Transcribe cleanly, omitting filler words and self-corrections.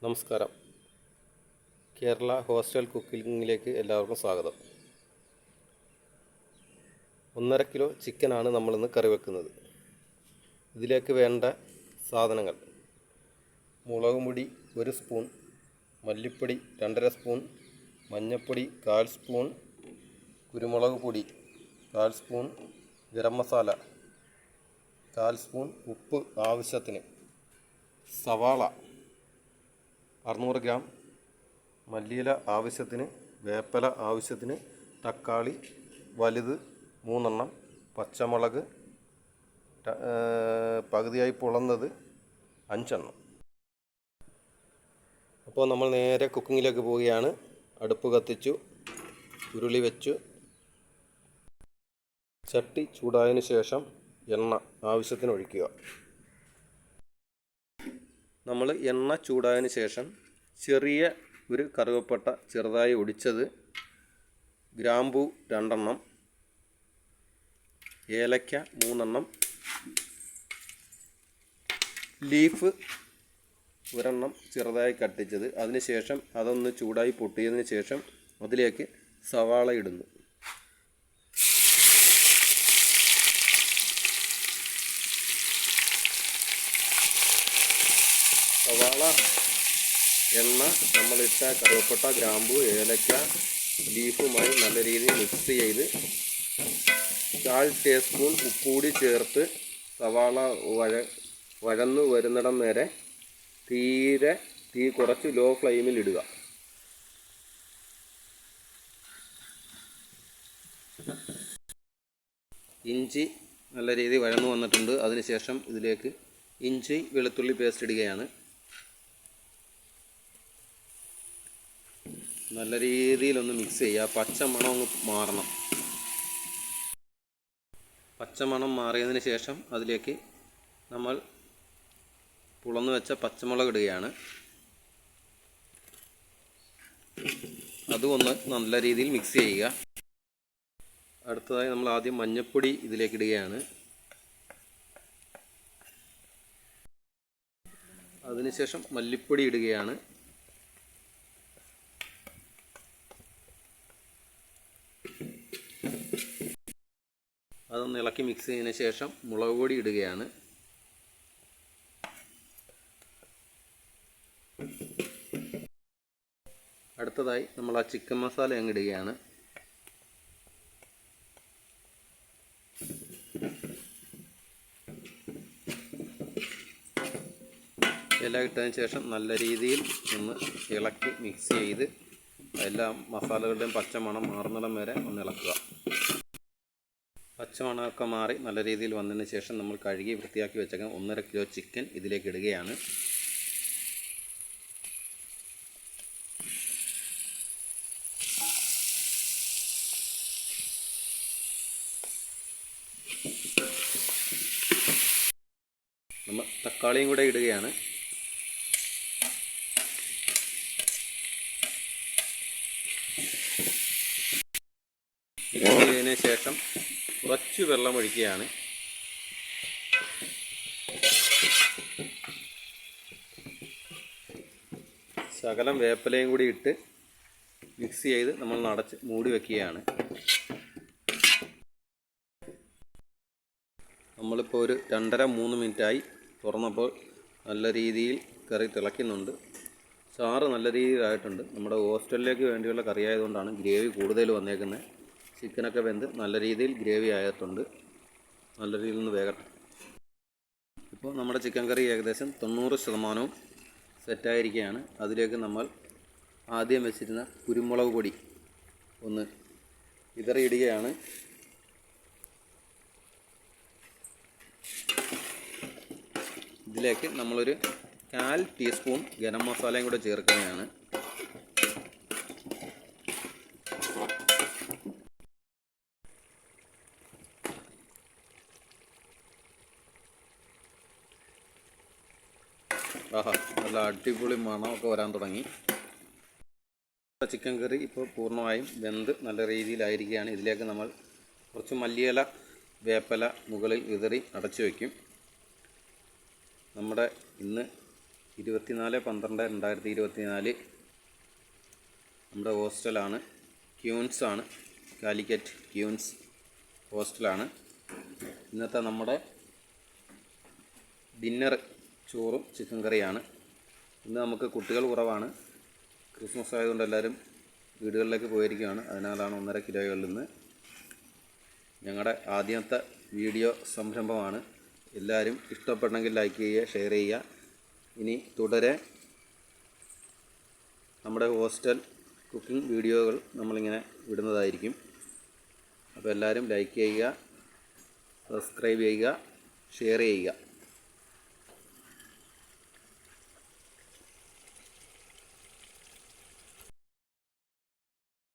നമസ്കാരം. കേരള ഹോസ്റ്റൽ കുക്കിങ്ങിലേക്ക് എല്ലാവർക്കും സ്വാഗതം. 1.5 കിലോ ചിക്കനാണ് നമ്മളിന്ന് കറി വെക്കുന്നത്. ഇതിലേക്ക് വേണ്ട സാധനങ്ങൾ: മുളക് പൊടി 1 സ്പൂൺ, മല്ലിപ്പൊടി 2.5 സ്പൂൺ, മഞ്ഞൾപ്പൊടി 1/4 സ്പൂൺ, കുരുമുളക് പൊടി 1/4 സ്പൂൺ, ഗരം മസാല 1/4 സ്പൂൺ, ഉപ്പ് ആവശ്യത്തിന്, സവാള 600 ഗ്രാം, മല്ലിയില ആവശ്യത്തിന്, വേപ്പില ആവശ്യത്തിന്, തക്കാളി വലുത് 3 എണ്ണം, പച്ചമുളക് പകുതിയായി പൊളന്നത് 5 എണ്ണം. അപ്പോൾ നമ്മൾ നേരെ കുക്കിങ്ങിലേക്ക് പോവുകയാണ്. അടുപ്പ് കത്തിച്ചു, ഉരുളി വെച്ചു, ചട്ടി ചൂടായതിനു ശേഷം എണ്ണ ആവശ്യത്തിന് ഒഴിക്കുക. നമ്മൾ എണ്ണ ചൂടായതിനു ശേഷം ചെറിയ ഒരു കറുവപ്പട്ട ചെറുതായി ഒടിച്ചത്, ഗ്രാമ്പൂ 2 എണ്ണം, ഏലക്ക 3 എണ്ണം, ലീഫ് 1 എണ്ണം ചെറുതായി കട്ടിച്ചത്. അതിനുശേഷം അതൊന്ന് ചൂടായി പൊട്ടിയതിന് ശേഷം അതിലേക്ക് സവാള ഇടുന്നു. സവാള, എണ്ണ, നമ്മളിട്ട കറുവപ്പട്ട, ഗ്രാമ്പൂ, ഏലക്ക, ലീഫുമായി നല്ല രീതിയിൽ മിക്സ് ചെയ്ത് 1/4 ടീസ്പൂൺ ഉപ്പുകൂടി ചേർത്ത് സവാള വഴന്നു വരുന്നിടം വരെ തീ കുറച്ച് ലോ ഫ്ലെയിമിൽ ഇടുക. ഇഞ്ചി നല്ല രീതിയിൽ വഴന്നു വന്നിട്ടുണ്ട്. അതിനുശേഷം ഇതിലേക്ക് ഇഞ്ചി വെളുത്തുള്ളി പേസ്റ്റ് ഇടുകയാണ്. നല്ല രീതിയിലൊന്ന് മിക്സ് ചെയ്യുക. പച്ചമണം ഒന്ന് മാറണം. പച്ചമണം മാറിയതിന് ശേഷം അതിലേക്ക് നമ്മൾ പുളന്ന് വെച്ച പച്ചമുളക് ഇടുകയാണ്. അതും ഒന്ന് നല്ല രീതിയിൽ മിക്സ് ചെയ്യുക. അടുത്തതായി നമ്മൾ ആദ്യം മഞ്ഞൾപ്പൊടി ഇതിലേക്ക് ഇടുകയാണ്. അതിനുശേഷം മല്ലിപ്പൊടി ഇടുകയാണ്. അതൊന്ന് ഇളക്കി മിക്സ് ചെയ്തതിന് ശേഷം മുളക് പൊടി ഇടുകയാണ്. അടുത്തതായി നമ്മൾ ആ ചിക്കൻ മസാല അങ്ങ് ഇടുകയാണ്. എല്ലാം ഇട്ടതിന് ശേഷം നല്ല രീതിയിൽ ഒന്ന് ഇളക്കി മിക്സ് ചെയ്ത് എല്ലാ മസാലകളുടെയും പച്ചമണം മാറുന്നിടം വരെ ഒന്ന് ഇളക്കുക. പച്ചമണമൊക്കെ മാറി നല്ല രീതിയിൽ വന്നതിന് ശേഷം നമ്മൾ കഴുകി വൃത്തിയാക്കി വെച്ചേക്കാൻ 1.5 കിലോ ചിക്കൻ ഇതിലേക്ക് ഇടുകയാണ്. നമ്മൾ തക്കാളിയും കൂടെ ഇടുകയാണ്. ഇതിന് ശേഷം കുറച്ച് വെള്ളം ഒഴിക്കുകയാണ്. ശകലം വേപ്പിലയും കൂടി ഇട്ട് മിക്സ് ചെയ്ത് നമ്മൾ അടച്ച് മൂടി വയ്ക്കുകയാണ്. നമ്മളിപ്പോൾ ഒരു 2.5-3 മിനിറ്റായി തുറന്നപ്പോൾ നല്ല രീതിയിൽ കറി തിളയ്ക്കുന്നുണ്ട്. ചാറ് നല്ല രീതിയിലായിട്ടുണ്ട്. നമ്മുടെ ഹോസ്റ്റലിലേക്ക് വേണ്ടിയുള്ള കറി ആയതുകൊണ്ടാണ് ഗ്രേവി കൂടുതൽ വന്നേക്കുന്നത്. ചിക്കനൊക്കെ വെന്ത് നല്ല രീതിയിൽ ഗ്രേവി ആയിട്ടുണ്ട്. നല്ല രീതിയിൽ നിന്ന് വേകട്ടെ. ഇപ്പോൾ നമ്മുടെ ചിക്കൻ കറി ഏകദേശം 90% സെറ്റായിരിക്കുകയാണ്. അതിലേക്ക് നമ്മൾ ആദ്യം വെച്ചിരുന്ന കുരുമുളക് പൊടി ഒന്ന് വിതറിയിടുകയാണ്. ഇതിലേക്ക് നമ്മളൊരു 1/4 ടീസ്പൂൺ ഗരം മസാലയും കൂടെ ചേർക്കുകയാണ്. നല്ല അടിപൊളി മണമൊക്കെ വരാൻ തുടങ്ങി. ചിക്കൻ കറി ഇപ്പോൾ പൂർണ്ണമായും വെന്ത് നല്ല രീതിയിലായിരിക്കുകയാണ്. ഇതിലേക്ക് നമ്മൾ കുറച്ച് മല്ലിയില, വേപ്പില മുകളിൽ വിതറി അടച്ചു വയ്ക്കും. നമ്മുടെ ഇന്ന് 24/12/2024 നമ്മുടെ ഹോസ്റ്റലാണ്. ക്യൂൻസാണ്, കാലിക്കറ്റ് ക്യൂൻസ് ഹോസ്റ്റലാണ്. ഇന്നത്തെ നമ്മുടെ ഡിന്നർ ചോറും ചിക്കൻ കറിയാണ്. ഇന്ന് നമുക്ക് കുട്ടികൾ കുറവാണ്. ക്രിസ്മസ് ആയതുകൊണ്ട് എല്ലാവരും വീടുകളിലേക്ക് പോയിരിക്കുകയാണ്. അതിനാലാണ് 1.5 കിലോയിൽ നിന്ന്. ഞങ്ങളുടെ ആദ്യത്തെ വീഡിയോ സംരംഭമാണ്. എല്ലാവരും ഇഷ്ടപ്പെട്ടെങ്കിൽ ലൈക്ക് ചെയ്യുക, ഷെയർ ചെയ്യുക. ഇനി തുടരെ നമ്മുടെ ഹോസ്റ്റൽ കുക്കിംഗ് വീഡിയോകൾ നമ്മളിങ്ങനെ വിടുന്നതായിരിക്കും. അപ്പോൾ എല്ലാവരും ലൈക്ക് ചെയ്യുക, സബ്സ്ക്രൈബ് ചെയ്യുക, ഷെയർ ചെയ്യുക.